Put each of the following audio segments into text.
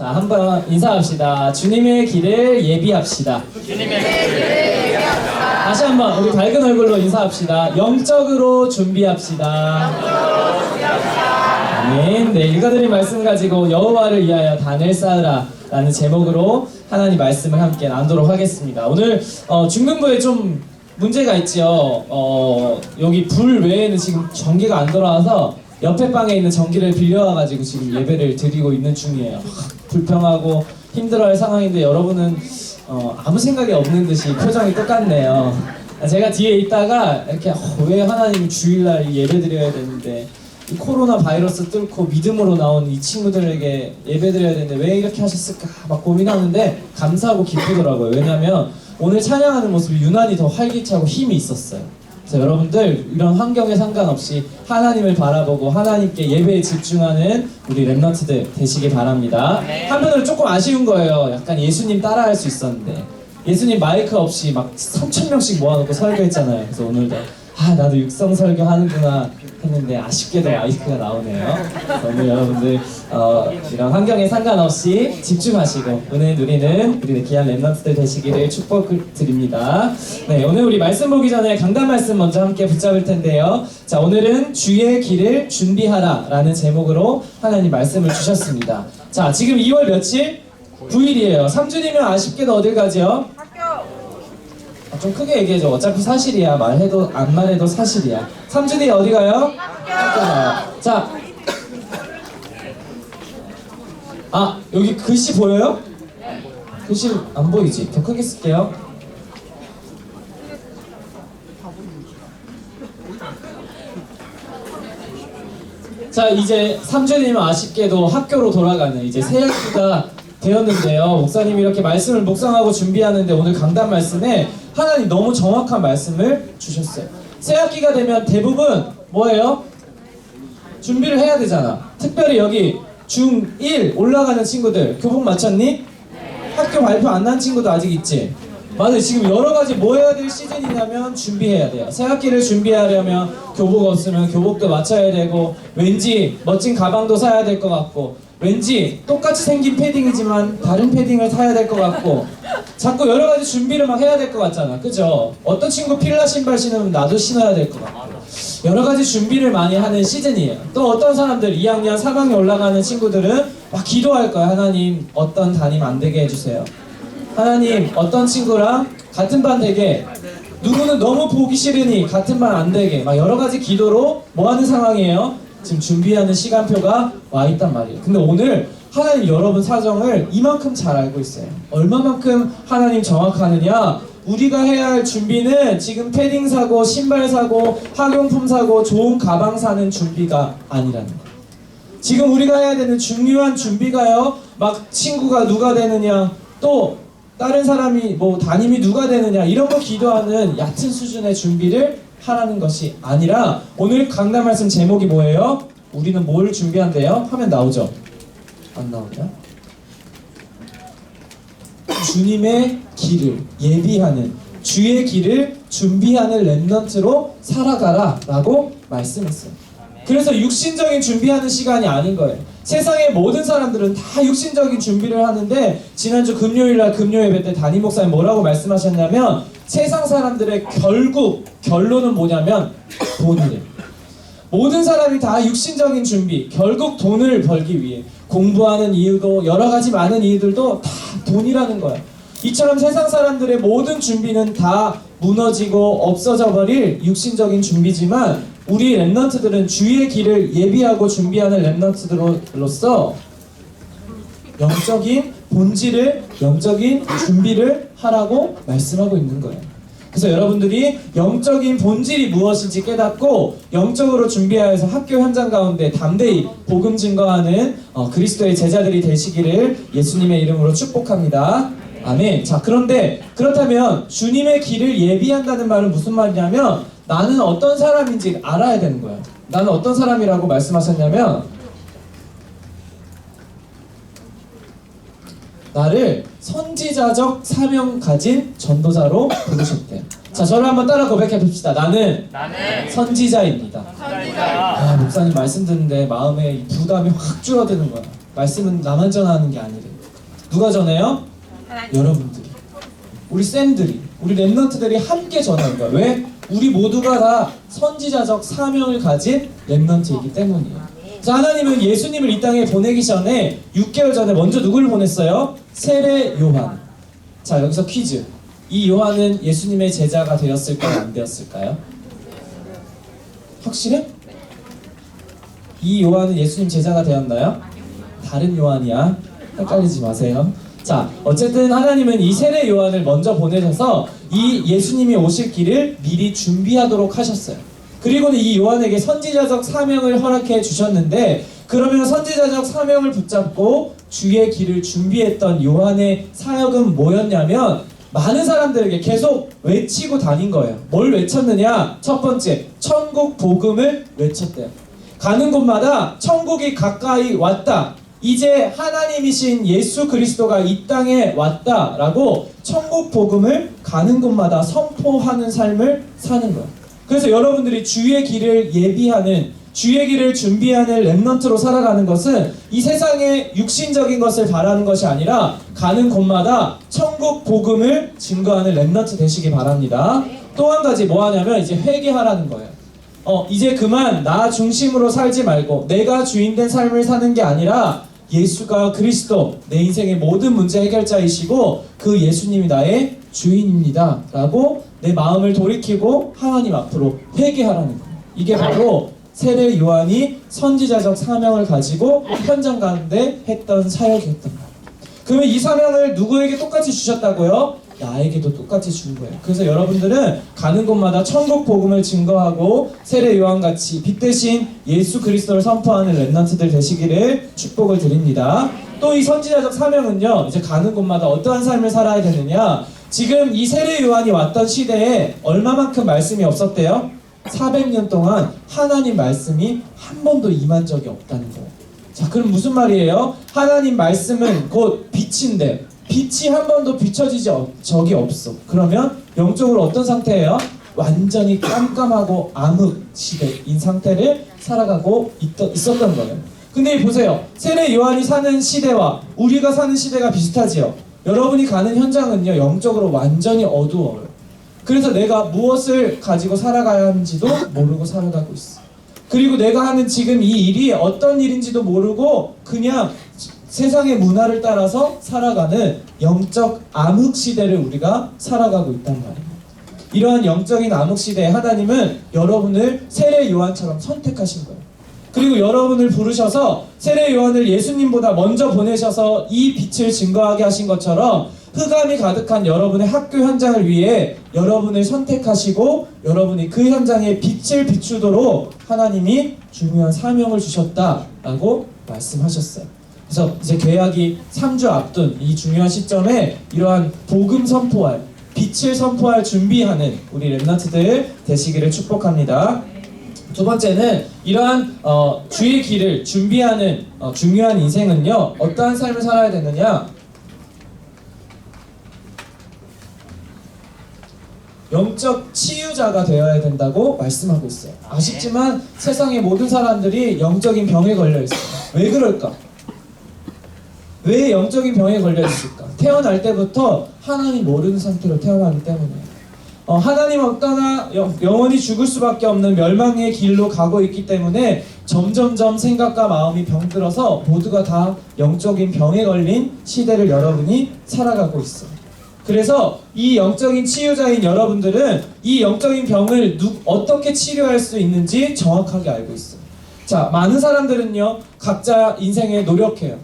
자, 한번 인사합시다. 주님의 길을 예비합시다. 주님의 길을 예비합시다. 다시 한번 우리 밝은 얼굴로 인사합시다. 영적으로 준비합시다. 아멘. 네, 읽어드린 말씀 가지고 여호와를 위하여 단을 쌓으라 라는 제목으로 하나님 말씀을 함께 나누도록 하겠습니다. 오늘 중등부에 좀 문제가 있죠. 여기 불 외에는 지금 전기가 안 돌아와서 옆에 방에 있는 전기를 빌려와가지고 지금 예배를 드리고 있는 중이에요. 불평하고 힘들어할 상황인데 여러분은 아무 생각이 없는 듯이 표정이 똑같네요. 제가 뒤에 있다가 이렇게 왜 하나님 주일날 예배 드려야 되는데 이 코로나 바이러스 뚫고 믿음으로 나온 이 친구들에게 예배 드려야 되는데 왜 이렇게 하셨을까 막 고민하는데 감사하고 기쁘더라고요. 왜냐면 오늘 찬양하는 모습이 유난히 더 활기차고 힘이 있었어요. 그래서 여러분들 이런 환경에 상관없이 하나님을 바라보고 하나님께 예배에 집중하는 우리 랩런트들 되시기 바랍니다. 한편으로 조금 아쉬운 거예요. 약간 예수님 따라할 수 있었는데 예수님 마이크 없이 막 3,000명씩 모아놓고 설교했잖아요. 그래서 오늘도 나도 육성 설교 하는구나 했는데 아쉽게도 마이크가 나오네요. 그래서 오늘 여러분들 이런 환경에 상관없이 집중하시고 은혜 누리는 우리 귀한 랩런트들 되시기를 축복드립니다. 네, 오늘 우리 말씀 보기 전에 강단 말씀 먼저 함께 붙잡을 텐데요. 자, 오늘은 주의 길을 준비하라 라는 제목으로 하나님 말씀을 주셨습니다. 자, 지금 2월 며칠? 9일이에요. 3주님은 아쉽게도 어딜 가죠? 좀 크게 얘기해줘. 어차피 사실이야. 말해도 안 말해도 사실이야. 3주 뒤에 어디 가요? 학교 가요. 자, 여기 글씨 보여요? 글씨 안 보이지? 더 크게 쓸게요. 자, 이제 3주님은 아쉽게도 학교로 돌아가는 이제 새 학기가 되었는데요. 목사님이 이렇게 말씀을 묵상하고 준비하는데 오늘 강단 말씀에 하나님 너무 정확한 말씀을 주셨어요. 새 학기가 되면 대부분 뭐예요? 준비를 해야 되잖아. 특별히 여기 중1 올라가는 친구들 교복 마쳤니? 학교 발표 안 난 친구도 아직 있지? 맞아요. 지금 여러 가지 뭐 해야 될 시즌이냐면 준비해야 돼요. 새 학기를 준비하려면 교복 없으면 교복도 맞춰야 되고 왠지 멋진 가방도 사야 될 것 같고 왠지 똑같이 생긴 패딩이지만 다른 패딩을 사야 될 것 같고 자꾸 여러 가지 준비를 막 해야 될 것 같잖아. 그죠? 어떤 친구 필라 신발 신으면 나도 신어야 될 것 같고 여러 가지 준비를 많이 하는 시즌이에요. 또 어떤 사람들 2학년, 3학년 올라가는 친구들은 막 기도할 거야. 하나님 어떤 담임 안 되게 해주세요. 하나님 어떤 친구랑 같은 반 되게 누구는 너무 보기 싫으니 같은 반 안 되게 막 여러 가지 기도로 뭐 하는 상황이에요? 지금 준비하는 시간표가 와 있단 말이에요. 근데 오늘 하나님 여러분 사정을 이만큼 잘 알고 있어요. 얼마만큼 하나님 정확하느냐? 우리가 해야 할 준비는 지금 패딩 사고 신발 사고 학용품 사고 좋은 가방 사는 준비가 아니라는 거예요. 지금 우리가 해야 되는 중요한 준비가요. 막 친구가 누가 되느냐 또 다른 사람이 뭐 담임이 누가 되느냐 이런 거 기도하는 얕은 수준의 준비를 하라는 것이 아니라 오늘 강단 말씀 제목이 뭐예요? 우리는 뭘 준비한대요? 하면 나오죠? 안 나오냐? 주님의 길을 예비하는 주의 길을 준비하는 랩런트로 살아가라 라고 말씀했어요. 그래서 육신적인 준비하는 시간이 아닌 거예요. 세상의 모든 사람들은 다 육신적인 준비를 하는데 지난주 금요일날 금요 예배 때 담임 목사님 뭐라고 말씀하셨냐면 세상 사람들의 결론은 뭐냐면 돈이래요. 모든 사람이 다 육신적인 준비, 결국 돈을 벌기 위해 공부하는 이유도 여러 가지 많은 이유들도 다 돈이라는 거예요. 이처럼 세상 사람들의 모든 준비는 다 무너지고 없어져 버릴 육신적인 준비지만 우리 랩런트들은 주의 길을 예비하고 준비하는 랩런트들로서 영적인 본질을, 영적인 준비를 하라고 말씀하고 있는 거예요. 그래서 여러분들이 영적인 본질이 무엇인지 깨닫고 영적으로 준비하여서 학교 현장 가운데 담대히 복음 증거하는 그리스도의 제자들이 되시기를 예수님의 이름으로 축복합니다. 아멘. 자, 그런데 그렇다면 주님의 길을 예비한다는 말은 무슨 말이냐면 나는 어떤 사람인지 알아야 되는 거예요. 나는 어떤 사람이라고 말씀하셨냐면 나를 선지자적 사명 가진 전도자로 부르셨대요. 자, 저를 한번 따라 고백해 봅시다. 나는 선지자입니다. 목사님 말씀 듣는데 마음에 부담이 확 줄어드는 거야. 말씀은 나만 전하는 게 아니래. 누가 전해요? 하나님. 여러분들이, 우리 쌤들이, 우리 랩런트들이 함께 전하는 거야. 왜? 우리 모두가 다 선지자적 사명을 가진 랩런트이기 때문이에요. 자, 하나님은 예수님을 이 땅에 보내기 전에 6개월 전에 먼저 누구를 보냈어요? 세례 요한. 자, 여기서 퀴즈. 이 요한은 예수님의 제자가 되었을까요? 안 되었을까요? 확실해? 이 요한은 예수님 제자가 되었나요? 다른 요한이야. 헷갈리지 마세요. 자, 어쨌든 하나님은 이 세례 요한을 먼저 보내셔서 이 예수님이 오실 길을 미리 준비하도록 하셨어요. 그리고는 이 요한에게 선지자적 사명을 허락해 주셨는데, 그러면 선지자적 사명을 붙잡고 주의 길을 준비했던 요한의 사역은 뭐였냐면 많은 사람들에게 계속 외치고 다닌 거예요. 뭘 외쳤느냐? 첫 번째, 천국 복음을 외쳤대요. 가는 곳마다 천국이 가까이 왔다. 이제 하나님이신 예수 그리스도가 이 땅에 왔다라고 천국 복음을 가는 곳마다 선포하는 삶을 사는 거예요. 그래서 여러분들이 주의 길을 예비하는, 주의 길을 준비하는 랩넌트로 살아가는 것은 이 세상의 육신적인 것을 바라는 것이 아니라 가는 곳마다 천국 복음을 증거하는 랩넌트 되시기 바랍니다. 또 한 가지 뭐 하냐면 이제 회개하라는 거예요. 이제 그만 나 중심으로 살지 말고 내가 주인된 삶을 사는 게 아니라 예수가 그리스도, 내 인생의 모든 문제 해결자이시고 그 예수님이 나의 주인입니다 라고 내 마음을 돌이키고 하나님 앞으로 회개하라는 거예요. 이게 바로 세례 요한이 선지자적 사명을 가지고 현장 가운데 했던 사역이었던 거예요. 그러면 이 사명을 누구에게 똑같이 주셨다고요? 나에게도 똑같이 준 거예요. 그래서 여러분들은 가는 곳마다 천국 복음을 증거하고 세례 요한같이 빛 대신 예수 그리스도를 선포하는 랩넌트들 되시기를 축복을 드립니다. 또 이 선지자적 사명은요, 이제 가는 곳마다 어떠한 삶을 살아야 되느냐? 지금 이 세례 요한이 왔던 시대에 얼마만큼 말씀이 없었대요? 400년 동안 하나님 말씀이 한 번도 임한 적이 없다는 거예요. 자, 그럼 무슨 말이에요? 하나님 말씀은 곧 빛인데 빛이 한 번도 비춰지지 적이 없어. 그러면 영적으로 어떤 상태예요? 완전히 깜깜하고 암흑 시대인 상태를 살아가고 있었던 거예요. 근데 보세요. 세례 요한이 사는 시대와 우리가 사는 시대가 비슷하지요. 여러분이 가는 현장은요, 영적으로 완전히 어두워요. 그래서 내가 무엇을 가지고 살아가야 하는지도 모르고 살아가고 있어. 그리고 내가 하는 지금 이 일이 어떤 일인지도 모르고 그냥 세상의 문화를 따라서 살아가는 영적 암흑 시대를 우리가 살아가고 있단 말이에요. 이러한 영적인 암흑 시대에 하나님은 여러분을 세례 요한처럼 선택하신 거예요. 그리고 여러분을 부르셔서 세례 요한을 예수님보다 먼저 보내셔서 이 빛을 증거하게 하신 것처럼 흑암이 가득한 여러분의 학교 현장을 위해 여러분을 선택하시고 여러분이 그 현장에 빛을 비추도록 하나님이 중요한 사명을 주셨다라고 말씀하셨어요. 그래서 이제 개학이 3주 앞둔 이 중요한 시점에 이러한 복음 선포할, 빛을 선포할 준비하는 우리 랩넌트들 되시기를 축복합니다. 두 번째는 이러한 주의 길을 준비하는 중요한 인생은요, 어떠한 삶을 살아야 되느냐? 영적 치유자가 되어야 된다고 말씀하고 있어요. 아쉽지만 세상의 모든 사람들이 영적인 병에 걸려 있어요. 왜 그럴까? 왜 영적인 병에 걸려 있을까? 태어날 때부터 하나님 모르는 상태로 태어나기 때문이에요. 하나님 떠나 영원히 죽을 수밖에 없는 멸망의 길로 가고 있기 때문에 점점점 생각과 마음이 병들어서 모두가 다 영적인 병에 걸린 시대를 여러분이 살아가고 있어요. 그래서 이 영적인 치유자인 여러분들은 이 영적인 병을 어떻게 치료할 수 있는지 정확하게 알고 있어요. 자, 많은 사람들은요, 각자 인생에 노력해요.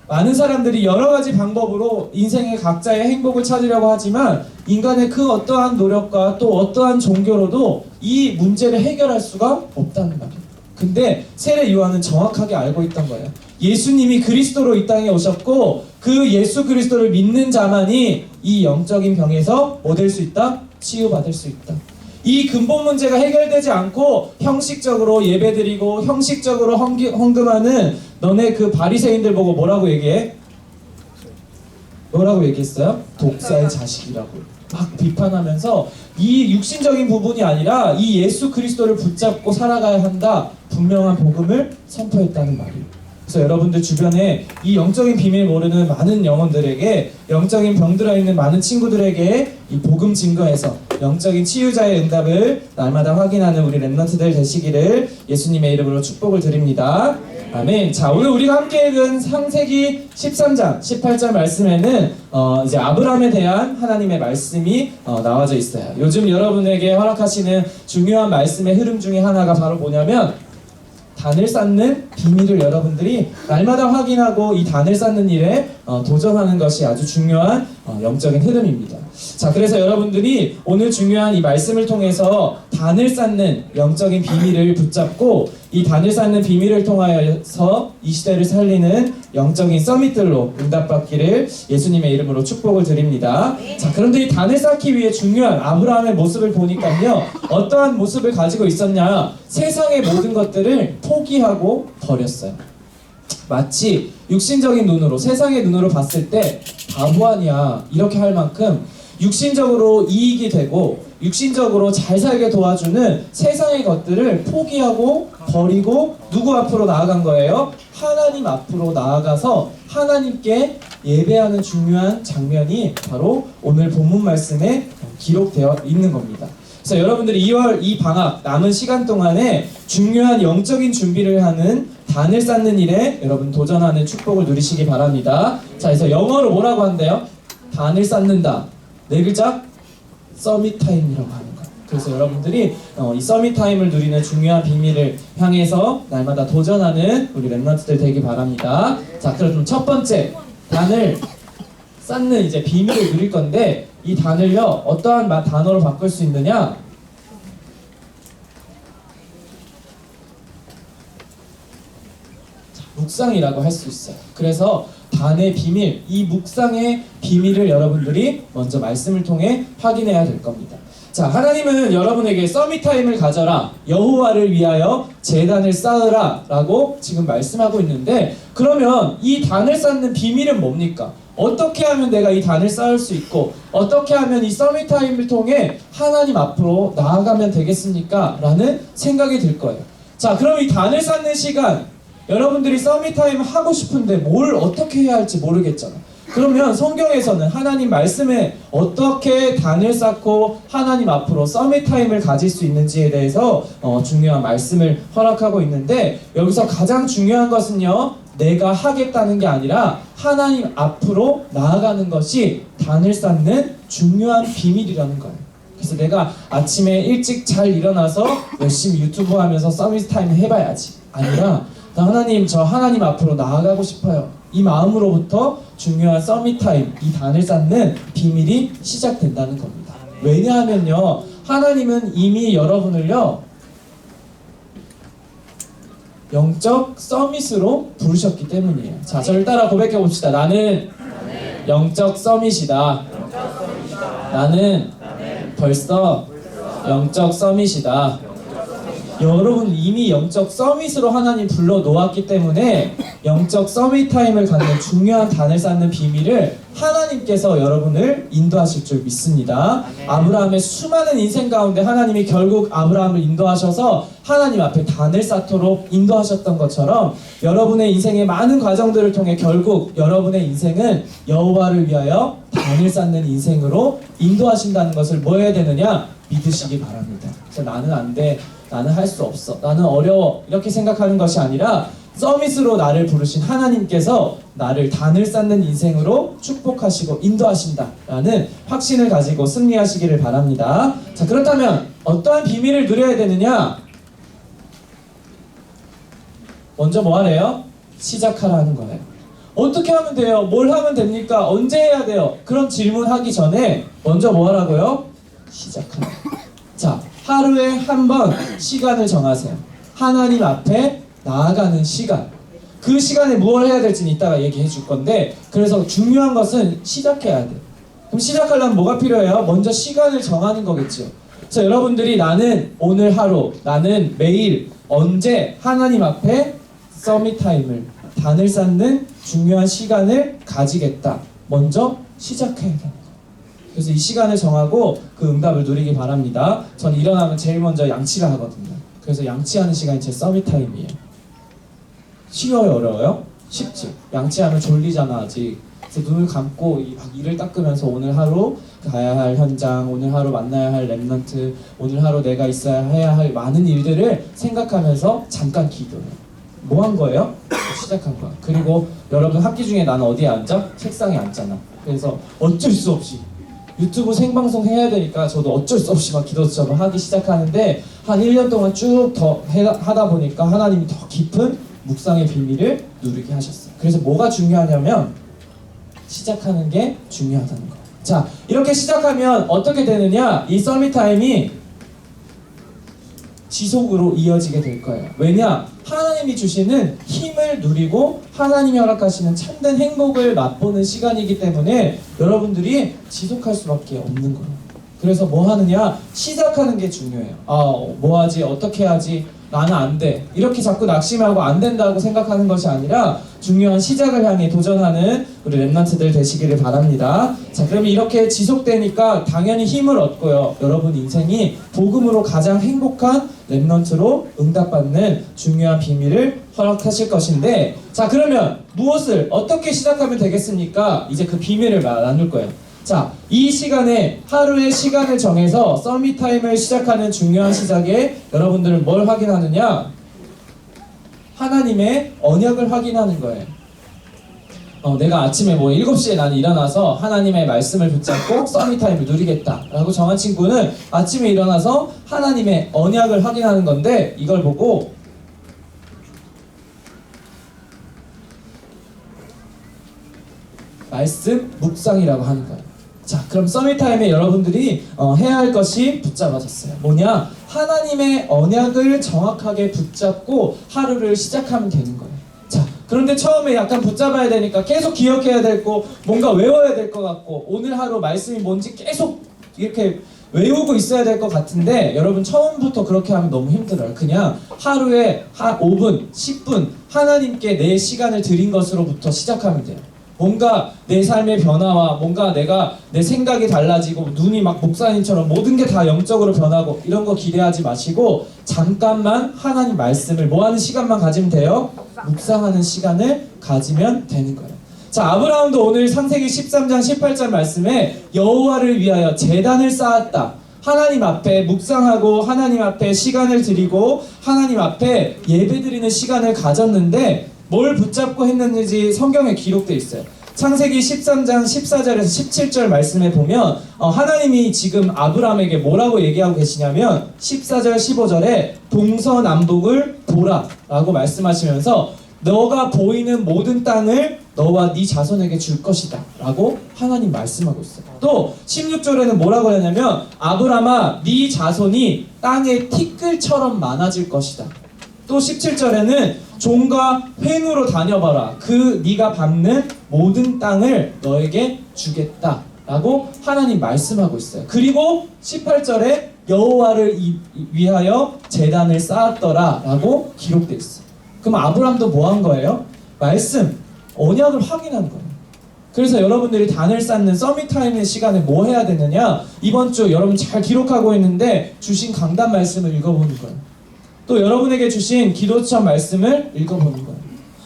많은 사람들이 여러 가지 방법으로 인생의 각자의 행복을 찾으려고 하지만 인간의 그 어떠한 노력과 또 어떠한 종교로도 이 문제를 해결할 수가 없다는 말이에요. 근데 세례 요한은 정확하게 알고 있던 거예요. 예수님이 그리스도로 이 땅에 오셨고 그 예수 그리스도를 믿는 자만이 이 영적인 병에서 뭐 될 수 있다? 치유받을 수 있다. 이 근본 문제가 해결되지 않고 형식적으로 예배드리고 형식적으로 헌금하는 너네 그 바리새인들 보고 뭐라고 얘기해? 뭐라고 얘기했어요? 독사의 자식이라고 막 비판하면서 이 육신적인 부분이 아니라 이 예수 그리스도를 붙잡고 살아가야 한다, 분명한 복음을 선포했다는 말이에요. 그래서 여러분들 주변에 이 영적인 비밀 모르는 많은 영혼들에게, 영적인 병들어 있는 많은 친구들에게 이 복음 증거에서 영적인 치유자의 응답을 날마다 확인하는 우리 렘넌트들 되시기를 예수님의 이름으로 축복을 드립니다. 아멘. 자, 오늘 우리가 함께 읽은 창세기 13장 18절 말씀에는 이제 아브라함에 대한 하나님의 말씀이 나와져 있어요. 요즘 여러분에게 허락하시는 중요한 말씀의 흐름 중에 하나가 바로 뭐냐면, 단을 쌓는 비밀을 여러분들이 날마다 확인하고 이 단을 쌓는 일에 도전하는 것이 아주 중요한 영적인 흐름입니다. 자, 그래서 여러분들이 오늘 중요한 이 말씀을 통해서 단을 쌓는 영적인 비밀을 붙잡고 이 단을 쌓는 비밀을 통하여서 이 시대를 살리는 영적인 서밋들로 응답받기를 예수님의 이름으로 축복을 드립니다. 자, 그런데 이 단을 쌓기 위해 중요한 아브라함의 모습을 보니까요, 어떠한 모습을 가지고 있었냐? 세상의 모든 것들을 포기하고 버렸어요. 마치 육신적인 눈으로, 세상의 눈으로 봤을 때 바보 아니야 이렇게 할 만큼 육신적으로 이익이 되고 육신적으로 잘 살게 도와주는 세상의 것들을 포기하고 버리고 누구 앞으로 나아간 거예요? 하나님 앞으로 나아가서 하나님께 예배하는 중요한 장면이 바로 오늘 본문 말씀에 기록되어 있는 겁니다. 그래서 여러분들이 2월 이 방학 남은 시간 동안에 중요한 영적인 준비를 하는 단을 쌓는 일에 여러분 도전하는 축복을 누리시기 바랍니다. 자, 그래서 영어로 뭐라고 한대요? 단을 쌓는다. 네 글자? 서밋타임이라고 하는 거예요. 그래서 여러분들이 이 서밋타임을 누리는 중요한 비밀을 향해서 날마다 도전하는 우리 렘넌트들 되기 바랍니다. 자, 그럼 첫 번째 단을 쌓는 이제 비밀을 누릴 건데, 이 단을요 어떠한 단어로 바꿀 수 있느냐? 자, 묵상이라고 할 수 있어요. 그래서 단의 비밀, 이 묵상의 비밀을 여러분들이 먼저 말씀을 통해 확인해야 될 겁니다. 자, 하나님은 여러분에게 서밋타임을 가져라, 여호와를 위하여 제단을 쌓으라 라고 지금 말씀하고 있는데, 그러면 이 단을 쌓는 비밀은 뭡니까? 어떻게 하면 내가 이 단을 쌓을 수 있고 어떻게 하면 이 서밋타임을 통해 하나님 앞으로 나아가면 되겠습니까? 라는 생각이 들 거예요. 자, 그럼 이 단을 쌓는 시간, 여러분들이 서밋타임 하고 싶은데 뭘 어떻게 해야 할지 모르겠잖아. 그러면 성경에서는 하나님 말씀에 어떻게 단을 쌓고 하나님 앞으로 서밋타임을 가질 수 있는지에 대해서 중요한 말씀을 허락하고 있는데, 여기서 가장 중요한 것은요, 내가 하겠다는 게 아니라 하나님 앞으로 나아가는 것이 단을 쌓는 중요한 비밀이라는 거예요. 그래서 내가 아침에 일찍 잘 일어나서 열심히 유튜브 하면서 서밋타임 해봐야지 아니라, 나 하나님, 저 하나님 앞으로 나아가고 싶어요, 이 마음으로부터 중요한 서밋타임, 이 단을 쌓는 비밀이 시작된다는 겁니다. 왜냐하면요, 하나님은 이미 여러분을요 영적 서밋으로 부르셨기 때문이에요. 자, 저를 따라 고백해 봅시다. 나는 영적 서밋이다. 나는 벌써 영적 서밋이다. 여러분 이미 영적 서밋으로 하나님 불러 놓았기 때문에 영적 서밋 타임을 갖는 중요한 단을 쌓는 비밀을 하나님께서 여러분을 인도하실 줄 믿습니다. 아브라함의 수많은 인생 가운데 하나님이 결국 아브라함을 인도하셔서 하나님 앞에 단을 쌓도록 인도하셨던 것처럼, 여러분의 인생의 많은 과정들을 통해 결국 여러분의 인생은 여호와를 위하여 단을 쌓는 인생으로 인도하신다는 것을 뭐 해야 되느냐? 믿으시기 바랍니다. 그래서 나는 안 돼, 나는 할 수 없어, 나는 어려워, 이렇게 생각하는 것이 아니라 서밋으로 나를 부르신 하나님께서 나를 단을 쌓는 인생으로 축복하시고 인도하신다라는 확신을 가지고 승리하시기를 바랍니다. 자, 그렇다면 어떠한 비밀을 누려야 되느냐? 먼저 뭐 하래요? 시작하라는 거예요. 어떻게 하면 돼요? 뭘 하면 됩니까? 언제 해야 돼요? 그런 질문하기 전에 먼저 뭐 하라고요? 시작하라. 자, 하루에 한 번 시간을 정하세요. 하나님 앞에 나아가는 시간. 그 시간에 무엇을 해야 될지는 이따가 얘기해 줄 건데, 그래서 중요한 것은 시작해야 돼. 그럼 시작하려면 뭐가 필요해요? 먼저 시간을 정하는 거겠죠. 그래서 여러분들이 나는 오늘 하루, 나는 매일 언제 하나님 앞에 서밋 타임을, 단을 쌓는 중요한 시간을 가지겠다. 먼저 시작해야 돼요. 그래서 이 시간을 정하고 그 응답을 누리기 바랍니다. 전 일어나면 제일 먼저 양치를 하거든요. 그래서 양치하는 시간이 제 서밋 타임이에요. 쉬워요, 어려워요? 쉽지. 양치하면 졸리잖아 아직. 그래서 눈을 감고 막 이를 닦으면서 오늘 하루 가야 할 현장, 오늘 하루 만나야 할 랩런트, 오늘 하루 내가 있어야 해야 할 많은 일들을 생각하면서 잠깐 기도해요. 뭐 한 거예요? 시작한 거야. 그리고 여러분 학기 중에 나는 어디에 앉아? 책상에 앉잖아. 그래서 어쩔 수 없이 유튜브 생방송 해야 되니까 저도 어쩔 수 없이 막 기도처럼 하기 시작하는데 한 1년 동안 쭉 더 하다 보니까 하나님이 더 깊은 묵상의 비밀을 누리게 하셨어요. 그래서 뭐가 중요하냐면 시작하는 게 중요하다는 거예요. 자, 이렇게 시작하면 어떻게 되느냐? 이 서밋타임이 지속으로 이어지게 될 거예요. 왜냐? 하나님이 주시는 힘을 누리고 하나님이 허락하시는 참된 행복을 맛보는 시간이기 때문에 여러분들이 지속할 수밖에 없는 거예요. 그래서 뭐 하느냐? 시작하는 게 중요해요. 뭐 하지? 어떻게 하지? 나는 안 돼. 이렇게 자꾸 낙심하고 안 된다고 생각하는 것이 아니라 중요한 시작을 향해 도전하는 우리 랩런트들 되시기를 바랍니다. 자, 그러면 이렇게 지속되니까 당연히 힘을 얻고요. 여러분 인생이 복음으로 가장 행복한 랩런트로 응답받는 중요한 비밀을 허락하실 것인데, 자, 그러면 무엇을 어떻게 시작하면 되겠습니까? 이제 그 비밀을 나눌 거예요. 자, 이 시간에 하루의 시간을 정해서 서밋타임을 시작하는 중요한 시작에 여러분들은 뭘 확인하느냐? 하나님의 언약을 확인하는 거예요. 내가 아침에 7시에 나는 일어나서 하나님의 말씀을 붙잡고 서밋타임을 누리겠다 라고 정한 친구는 아침에 일어나서 하나님의 언약을 확인하는 건데, 이걸 보고 말씀 묵상이라고 하는 거예요. 자, 그럼 서밋타임에 여러분들이 해야 할 것이 붙잡아졌어요. 뭐냐? 하나님의 언약을 정확하게 붙잡고 하루를 시작하면 되는 거예요. 자, 그런데 처음에 약간 붙잡아야 되니까 계속 기억해야 되고 뭔가 외워야 될 것 같고 오늘 하루 말씀이 뭔지 계속 이렇게 외우고 있어야 될 것 같은데, 여러분 처음부터 그렇게 하면 너무 힘들어요. 그냥 하루에 한 5분, 10분 하나님께 내 시간을 드린 것으로부터 시작하면 돼요. 뭔가 내 삶의 변화와 뭔가 내 생각이 달라지고 눈이 막 목사님처럼 모든 게 다 영적으로 변하고 이런 거 기대하지 마시고 잠깐만 하나님 말씀을 뭐 하는 시간만 가지면 돼요? 묵상하는 시간을 가지면 되는 거예요. 자, 아브라함도 오늘 창세기 13장 18절 말씀에 여호와를 위하여 제단을 쌓았다. 하나님 앞에 묵상하고 하나님 앞에 시간을 드리고 하나님 앞에 예배드리는 시간을 가졌는데 뭘 붙잡고 했는지 성경에 기록되어 있어요. 창세기 13장 14절에서 17절 말씀에 보면 하나님이 지금 아브라함에게 뭐라고 얘기하고 계시냐면 14절 15절에 동서남북을 보라 라고 말씀하시면서 너가 보이는 모든 땅을 너와 네 자손에게 줄 것이다 라고 하나님 말씀하고 있어요. 또 16절에는 뭐라고 하냐면 아브라함아 네 자손이 땅의 티끌처럼 많아질 것이다. 또 17절에는 종과 횡으로 다녀봐라. 그 네가 밟는 모든 땅을 너에게 주겠다 라고 하나님 말씀하고 있어요. 그리고 18절에 여호와를 위하여 제단을 쌓았더라 라고 기록되어 있어요. 그럼 아브람도 뭐 한 거예요? 말씀, 언약을 확인한 거예요. 그래서 여러분들이 단을 쌓는 서밋타임의 시간에 뭐 해야 되느냐? 이번 주 여러분 잘 기록하고 있는데 주신 강단 말씀을 읽어보는 거예요. 또 여러분에게 주신 기도처 말씀을 읽어보는 거예요.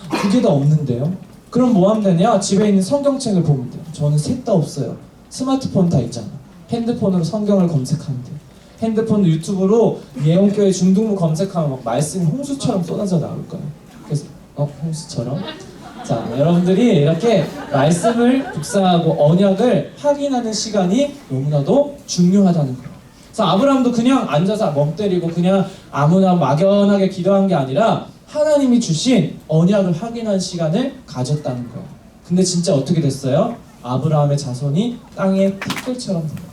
그게 다 없는데요? 그럼 뭐 하면 되냐? 집에 있는 성경책을 보면 돼요. 저는 셋 다 없어요. 스마트폰 다 있잖아. 핸드폰으로 성경을 검색하면 돼요. 핸드폰 유튜브로 예원교회 중등부 검색하면 막 말씀이 홍수처럼 쏟아져 나올 거예요. 그래서 홍수처럼? 자, 여러분들이 이렇게 말씀을 묵상하고 언약을 확인하는 시간이 너무나도 중요하다는 거예요. 그래서 아브라함도 그냥 앉아서 멍 때리고 그냥 아무나 막연하게 기도한 게 아니라 하나님이 주신 언약을 확인한 시간을 가졌다는 거예요. 근데 진짜 어떻게 됐어요? 아브라함의 자손이 땅의 티끌처럼 됐어요.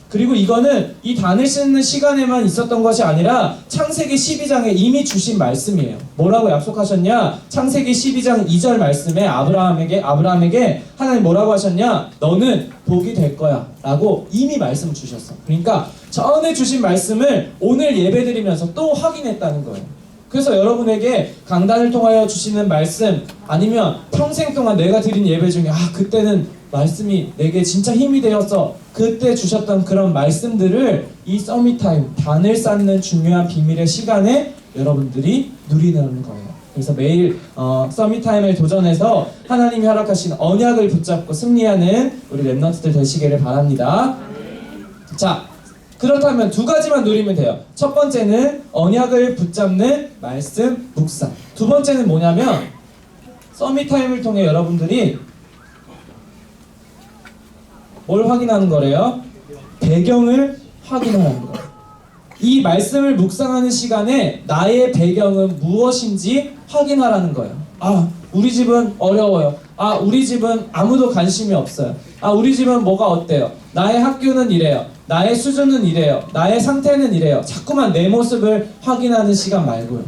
그리고 이거는 이 단을 씻는 시간에만 있었던 것이 아니라 창세기 12장에 이미 주신 말씀이에요. 뭐라고 약속하셨냐? 창세기 12장 2절 말씀에 아브라함에게 하나님 뭐라고 하셨냐? 너는 복이 될 거야 라고 이미 말씀을 주셨어. 그러니까 전에 주신 말씀을 오늘 예배드리면서 또 확인했다는 거예요. 그래서 여러분에게 강단을 통하여 주시는 말씀 아니면 평생 동안 내가 드린 예배 중에 그때는 말씀이 내게 진짜 힘이 되어서 그때 주셨던 그런 말씀들을 이 서밋타임 단을 쌓는 중요한 비밀의 시간에 여러분들이 누리는 거예요. 그래서 매일 서밋타임에 도전해서 하나님이 허락하신 언약을 붙잡고 승리하는 우리 랩런트들 되시기를 바랍니다. 자, 그렇다면 두 가지만 누리면 돼요. 첫 번째는 언약을 붙잡는 말씀 묵상. 두 번째는 뭐냐면 서밋타임을 통해 여러분들이 뭘 확인하는 거래요? 배경을 확인하는 거예요. 이 말씀을 묵상하는 시간에 나의 배경은 무엇인지 확인하라는 거예요. 아, 우리 집은 어려워요. 아, 우리 집은 아무도 관심이 없어요. 아, 우리 집은 뭐가 어때요? 나의 학교는 이래요. 나의 수준은 이래요. 나의 상태는 이래요. 자꾸만 내 모습을 확인하는 시간 말고요.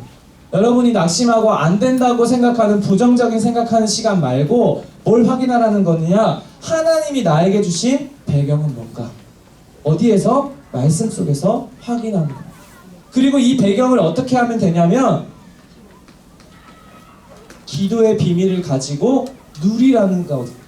여러분이 낙심하고 안 된다고 생각하는 부정적인 생각하는 시간 말고 뭘 확인하라는 거느냐? 하나님이 나에게 주신 배경은 뭔가? 어디에서? 말씀 속에서 확인하는 거예요. 그리고 이 배경을 어떻게 하면 되냐면 기도의 비밀을 가지고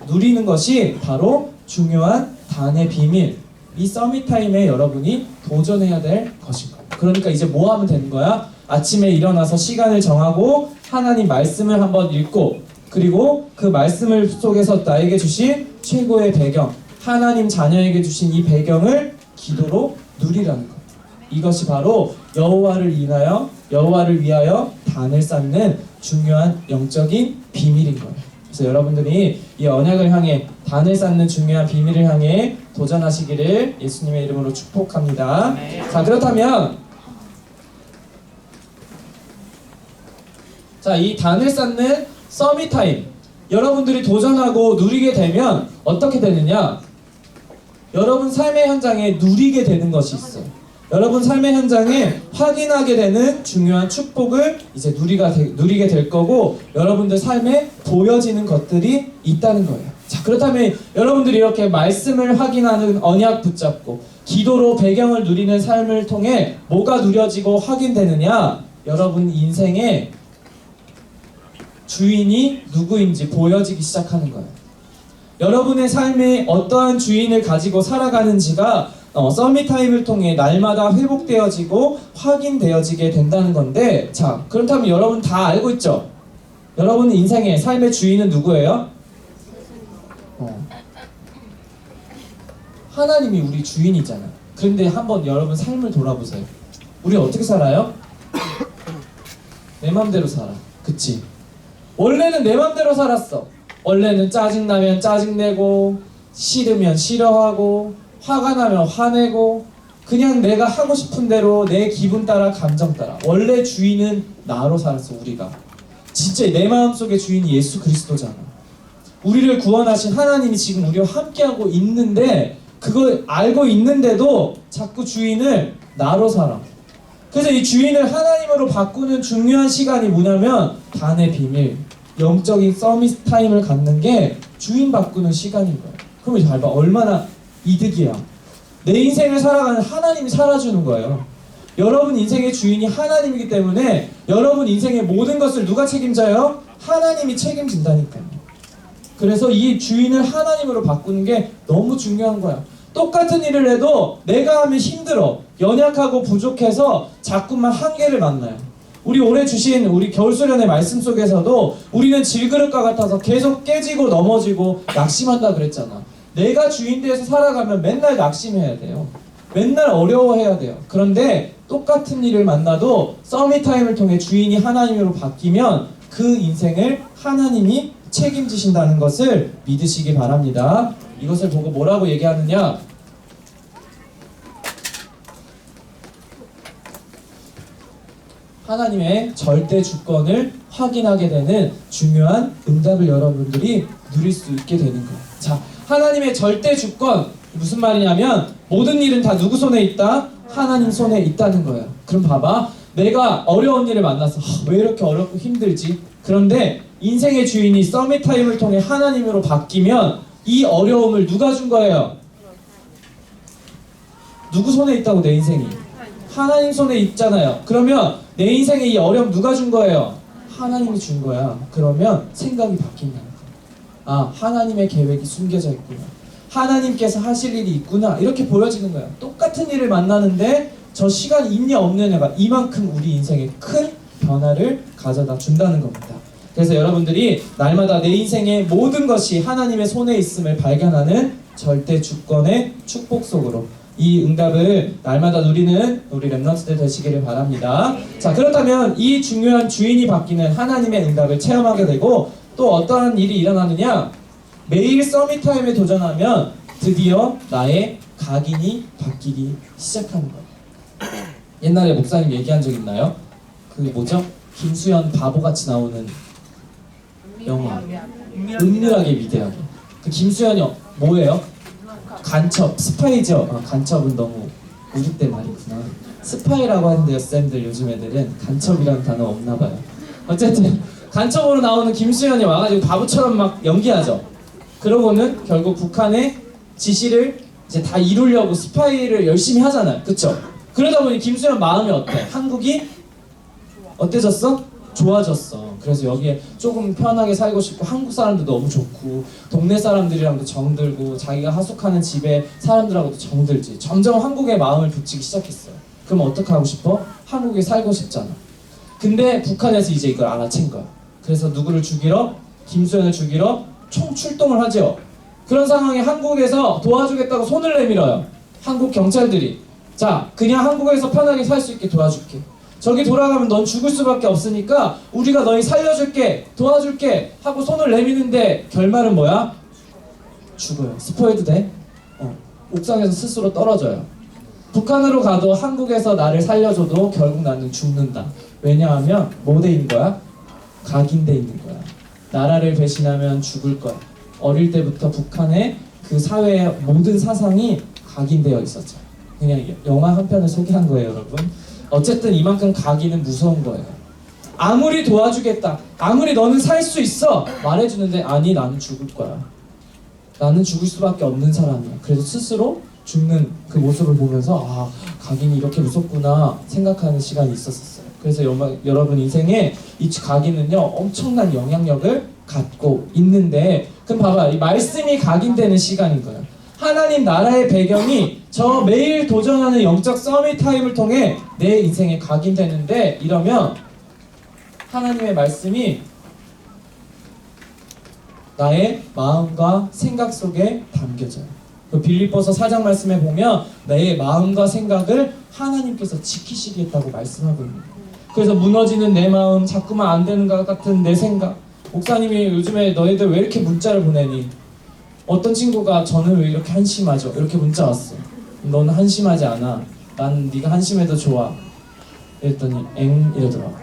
누리는 것이 바로 중요한 단의 비밀. 이 서밋타임에 여러분이 도전해야 될 것인 거예요. 그러니까 이제 뭐 하면 되는 거야? 아침에 일어나서 시간을 정하고 하나님 말씀을 한번 읽고 그리고 그 말씀을 속에서 나에게 주신 최고의 배경, 하나님 자녀에게 주신 이 배경을 기도로 누리라는 거예요. 이것이 바로 여호와를 위하여 단을 쌓는 중요한 영적인 비밀인 거예요. 그래서 여러분들이 이 언약을 향해 단을 쌓는 중요한 비밀을 향해 도전하시기를 예수님의 이름으로 축복합니다. 자, 그렇다면 자, 이 단을 쌓는 서밋타임 여러분들이 도전하고 누리게 되면 어떻게 되느냐? 여러분 삶의 현장에 누리게 되는 것이 있어요. 여러분 삶의 현장에 확인하게 되는 중요한 축복을 이제 누리게 될 거고 여러분들 삶에 보여지는 것들이 있다는 거예요. 자, 그렇다면 여러분들이 이렇게 말씀을 확인하는 언약 붙잡고 기도로 배경을 누리는 삶을 통해 뭐가 누려지고 확인되느냐? 여러분 인생의 주인이 누구인지 보여지기 시작하는 거예요. 여러분의 삶에 어떠한 주인을 가지고 살아가는지가 서밋타임을 통해 날마다 회복되어지고 확인되어지게 된다는 건데, 자, 그렇다면 여러분 다 알고 있죠? 여러분 인생의 삶의 주인은 누구예요? 하나님이 우리 주인이잖아요. 그런데 한번 여러분 삶을 돌아보세요. 우리 어떻게 살아요? 내 맘대로 살아. 그치? 원래는 내 맘대로 살았어. 원래는 짜증나면 짜증내고 싫으면 싫어하고 화가 나면 화내고 그냥 내가 하고 싶은 대로 내 기분 따라 감정 따라 원래 주인은 나로 살았어. 우리가 진짜 내 마음속의 주인이 예수 그리스도잖아. 우리를 구원하신 하나님이 지금 우리와 함께하고 있는데 그걸 알고 있는데도 자꾸 주인을 나로 살아. 그래서 이 주인을 하나님으로 바꾸는 중요한 시간이 뭐냐면 단의 비밀, 영적인 서밋타임을 갖는 게 주인 바꾸는 시간인 거예요. 그럼 잘 봐. 얼마나 이득이야. 내 인생을 살아가는 하나님이 살아주는 거예요. 여러분 인생의 주인이 하나님이기 때문에 여러분 인생의 모든 것을 누가 책임져요? 하나님이 책임진다니까요. 그래서 이 주인을 하나님으로 바꾸는 게 너무 중요한 거야. 똑같은 일을 해도 내가 하면 힘들어. 연약하고 부족해서 자꾸만 한계를 만나요. 우리 올해 주신 우리 겨울수련의 말씀 속에서도 우리는 질그릇과 같아서 계속 깨지고 넘어지고 낙심한다 그랬잖아. 내가 주인되어서 살아가면 맨날 낙심해야 돼요. 맨날 어려워해야 돼요. 그런데 똑같은 일을 만나도 서밋타임을 통해 주인이 하나님으로 바뀌면 그 인생을 하나님이 책임지신다는 것을 믿으시기 바랍니다. 이것을 보고 뭐라고 얘기하느냐? 하나님의 절대 주권을 확인하게 되는 중요한 응답을 여러분들이 누릴 수 있게 되는 거예요. 자, 하나님의 절대 주권 무슨 말이냐면 모든 일은 다 누구 손에 있다? 하나님 손에 있다는 거예요. 그럼 봐봐. 내가 어려운 일을 만나서 왜 이렇게 어렵고 힘들지? 그런데 인생의 주인이 서밋타임을 통해 하나님으로 바뀌면 이 어려움을 누가 준 거예요? 누구 손에 있다고 내 인생이? 하나님 손에 있잖아요. 그러면 내 인생에 이 어려움 누가 준 거예요? 하나님이 준 거야. 그러면 생각이 바뀐다는 거야. 아, 하나님의 계획이 숨겨져 있구나. 하나님께서 하실 일이 있구나. 이렇게 보여지는 거야. 똑같은 일을 만나는데 저 시간이 있냐 없느냐가 이만큼 우리 인생에 큰 변화를 가져다 준다는 겁니다. 그래서 여러분들이 날마다 내 인생의 모든 것이 하나님의 손에 있음을 발견하는 절대 주권의 축복 속으로 이 응답을 날마다 누리는 우리 랩런트들 되시기를 바랍니다. 자, 그렇다면 이 중요한 주인이 바뀌는 하나님의 응답을 체험하게 되고 또 어떠한 일이 일어나느냐? 매일 서밋타임에 도전하면 드디어 나의 각인이 바뀌기 시작하는 거예요. 옛날에 목사님 얘기한 적 있나요? 그 뭐죠? 김수현 바보같이 나오는 영화 은밀하게 위대하게. 그 김수현이 뭐예요? 간첩, 스파이죠. 간첩은 너무 우습대 말이구나. 스파이라고 하는데요, 쌤들 요즘 애들은 간첩이라는 단어 없나봐요. 어쨌든 간첩으로 나오는 김수현이 와가지고 바보처럼 막 연기하죠. 그러고는 결국 북한의 지시를 이제 다 이루려고 스파이를 열심히 하잖아요. 그쵸? 그러다 보니 김수현 마음이 어때? 한국이 어때졌어? 좋아졌어. 그래서 여기에 조금 편하게 살고 싶고 한국 사람도 너무 좋고 동네 사람들이랑도 정들고 자기가 하숙하는 집에 사람들하고도 정들지. 점점 한국에 마음을 붙이기 시작했어요. 그럼 어떻게 하고 싶어? 한국에 살고 싶잖아. 근데 북한에서 이제 이걸 알아챈 거야. 그래서 누구를 죽이러? 김수현을 죽이러 총 출동을 하죠. 그런 상황에 한국에서 도와주겠다고 손을 내밀어요. 한국 경찰들이. 자, 그냥 한국에서 편하게 살 수 있게 도와줄게. 저기 돌아가면 넌 죽을 수밖에 없으니까 우리가 너희 살려줄게, 도와줄게 하고 손을 내미는데 결말은 뭐야? 죽어요. 스포해도 돼? 옥상에서 스스로 떨어져요. 북한으로 가도 한국에서 나를 살려줘도 결국 나는 죽는다. 왜냐하면 뭐 돼 있는 거야? 각인돼 있는 거야. 나라를 배신하면 죽을 거야. 어릴 때부터 북한의 그 사회의 모든 사상이 각인되어 있었죠. 그냥 영화 한 편을 소개한 거예요, 여러분. 어쨌든 이만큼 가기는 무서운 거예요. 아무리 도와주겠다, 아무리 너는 살 수 있어 말해주는데 아니 나는 죽을 거야. 나는 죽을 수밖에 없는 사람이야. 그래서 스스로 죽는 그 모습을 보면서 아, 각인이 이렇게 무섭구나 생각하는 시간이 있었어요. 그래서 여러분 인생에 이 각인은요 엄청난 영향력을 갖고 있는데, 그럼 봐봐, 이 말씀이 각인되는 시간인 거예요. 하나님 나라의 배경이 저 매일 도전하는 영적 서밋 타임을 통해 내 인생에 각인되는데, 이러면 하나님의 말씀이 나의 마음과 생각 속에 담겨져요. 그 빌립보서 4장 말씀에 보면 내 마음과 생각을 하나님께서 지키시겠다고 말씀하고 있는 거예요. 그래서 무너지는 내 마음, 자꾸만 안 되는 것 같은 내 생각. 목사님이 요즘에 너희들 왜 이렇게 문자를 보내니? 어떤 친구가 저는 왜 이렇게 한심하죠? 이렇게 문자 왔어. 너는 한심하지 않아. 난 네가 한심해도 좋아. 이랬더니 엥 이러더라고.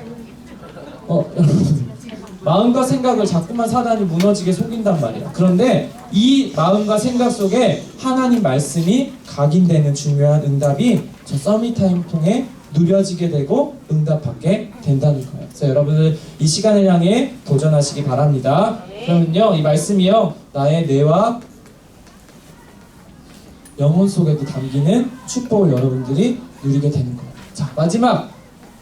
여러분 마음과 생각을 자꾸만 사단이 무너지게 속인단 말이야. 그런데 이 마음과 생각 속에 하나님 말씀이 각인되는 중요한 응답이 저 서밋타임 통해 누려지게 되고 응답받게 된다는 거예요. 그래서 여러분들 이 시간을 향해 도전하시기 바랍니다. 그러면요 이 말씀이요 나의 뇌와 영혼 속에도 담기는 축복을 여러분들이 누리게 되는 거예요. 자, 마지막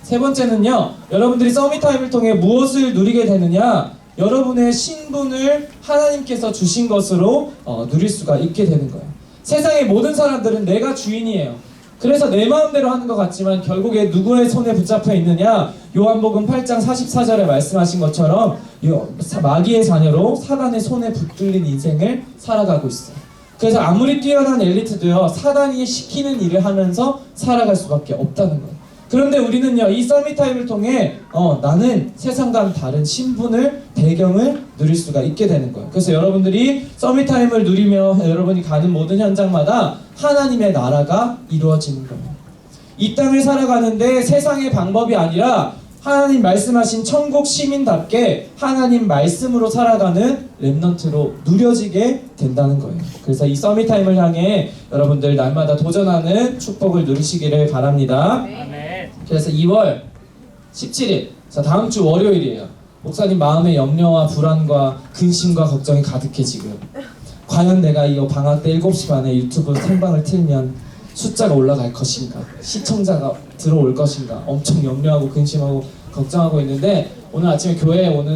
세 번째는요, 여러분들이 서밋타임을 통해 무엇을 누리게 되느냐? 여러분의 신분을 하나님께서 주신 것으로 누릴 수가 있게 되는 거예요. 세상의 모든 사람들은 내가 주인이에요. 그래서 내 마음대로 하는 것 같지만 결국에 누구의 손에 붙잡혀 있느냐? 요한복음 8장 44절에 말씀하신 것처럼 마귀의 자녀로 사단의 손에 붙들린 인생을 살아가고 있어요. 그래서 아무리 뛰어난 엘리트도요, 사단이 시키는 일을 하면서 살아갈 수밖에 없다는 거예요. 그런데 우리는요, 이 서밋타임을 통해 나는 세상과는 다른 신분을, 배경을 누릴 수가 있게 되는 거예요. 그래서 여러분들이 서밋타임을 누리며 여러분이 가는 모든 현장마다 하나님의 나라가 이루어지는 거예요. 이 땅을 살아가는데 세상의 방법이 아니라 하나님 말씀하신 천국 시민답게 하나님 말씀으로 살아가는 랩넌트로 누려지게 된다는 거예요. 그래서 이 서밋타임을 향해 여러분들 날마다 도전하는 축복을 누리시기를 바랍니다. 그래서 2월 17일, 자 다음 주 월요일이에요. 목사님 마음의 염려와 불안과 근심과 걱정이 가득해 지금. 과연 내가 이 방학 때 7시 반에 유튜브 생방을 틀면 숫자가 올라갈 것인가, 시청자가 들어올 것인가 엄청 염려하고 근심하고 걱정하고 있는데, 오늘 아침에 교회로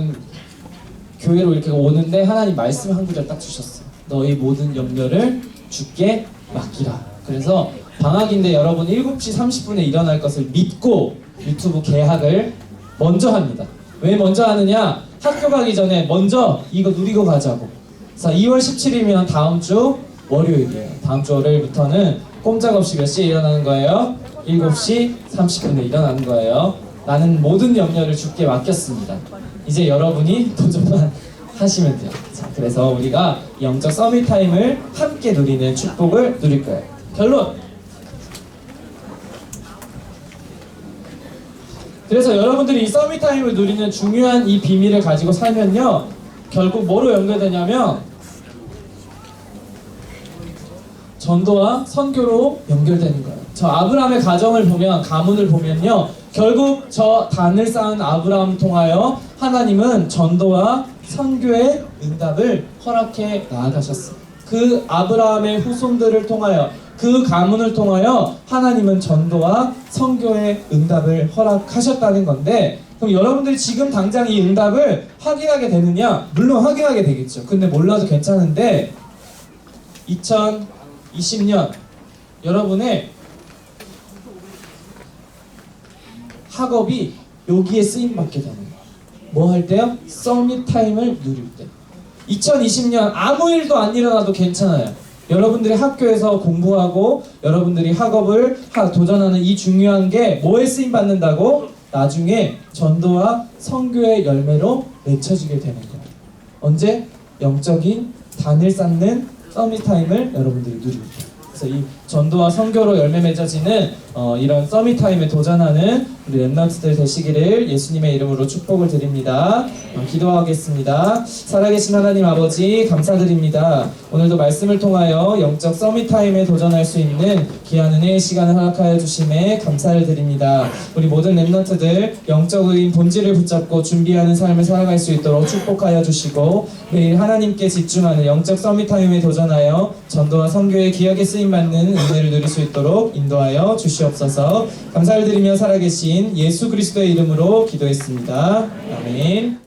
이렇게 오는데 하나님 말씀 한 구절 딱 주셨어요. 너희 모든 염려를 주께 맡기라. 그래서 방학인데 여러분 7시 30분에 일어날 것을 믿고 유튜브 개학을 먼저 합니다. 왜 먼저 하느냐? 학교 가기 전에 먼저 이거 누리고 가자고. 자, 2월 17일이면 다음 주 월요일이에요. 다음 주 월요일부터는 꼼짝없이 몇 시에 일어나는 거예요? 7시 30분에 일어나는 거예요. 나는 모든 염려를 주께 맡겼습니다. 이제 여러분이 도전만 하시면 돼요. 자, 그래서 우리가 영적 서밋 타임을 함께 누리는 축복을 누릴 거예요. 결론! 그래서 여러분들이 이 서밋 타임을 누리는 중요한 이 비밀을 가지고 살면요, 결국 뭐로 연결되냐면 전도와 선교로 연결되는 거예요. 저 아브라함의 가정을 보면, 가문을 보면요, 결국 저 단을 쌓은 아브라함 통하여 하나님은 전도와 선교의 응답을 허락해 나아가셨어요. 그 아브라함의 후손들을 통하여, 그 가문을 통하여 하나님은 전도와 선교의 응답을 허락하셨다는 건데, 그럼 여러분들이 지금 당장 이 응답을 확인하게 되느냐? 물론 확인하게 되겠죠. 근데 몰라도 괜찮은데 2020년 여러분의 학업이 여기에 쓰임받게 되는 거예요. 뭐 할 때요? 서밋 타임을 누릴 때. 2020년 아무 일도 안 일어나도 괜찮아요. 여러분들이 학교에서 공부하고 여러분들이 학업을 도전하는 이 중요한 게 뭐에 쓰임받는다고? 나중에 전도와 선교의 열매로 맺혀지게 되는 거예요. 언제? 영적인 단을 쌓는 서밋 타임을 여러분들이 누릴 때. 그래서 이 전도와 선교로 열매 맺어지는 이런 서밋 타임에 도전하는 우리 랩런트들 되시기를 예수님의 이름으로 축복을 드립니다. 기도하겠습니다. 살아계신 하나님 아버지 감사드립니다. 오늘도 말씀을 통하여 영적 서밋 타임에 도전할 수 있는 귀한 은혜의 시간을 허락하여 주심에 감사를 드립니다. 우리 모든 랩런트들 영적인 본질을 붙잡고 준비하는 삶을 살아갈 수 있도록 축복하여 주시고, 매일 하나님께 집중하는 영적 서밋 타임에 도전하여 전도와 선교의 기억에 쓰임받는 은혜를 누릴 수 있도록 인도하여 주시옵소서. 감사를 드리며 살아계신 예수 그리스도의 이름으로 기도했습니다. 아멘.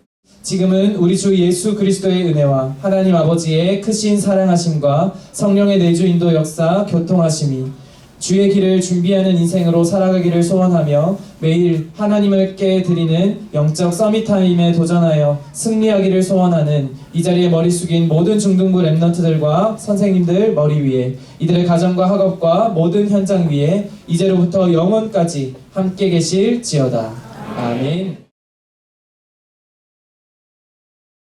지금은 우리 주 예수 그리스도의 은혜와 하나님 아버지의 크신 사랑하심과 성령의 내주 인도 역사 교통하심이 주의 길을 준비하는 인생으로 살아가기를 소원하며 매일 하나님을 깨 드리는 영적 서밋 타임에 도전하여 승리하기를 소원하는 이 자리에 머리 숙인 모든 중등부 랩런트들과 선생님들 머리 위에, 이들의 가정과 학업과 모든 현장 위에 이제로부터 영원까지 함께 계실지어다. 아멘.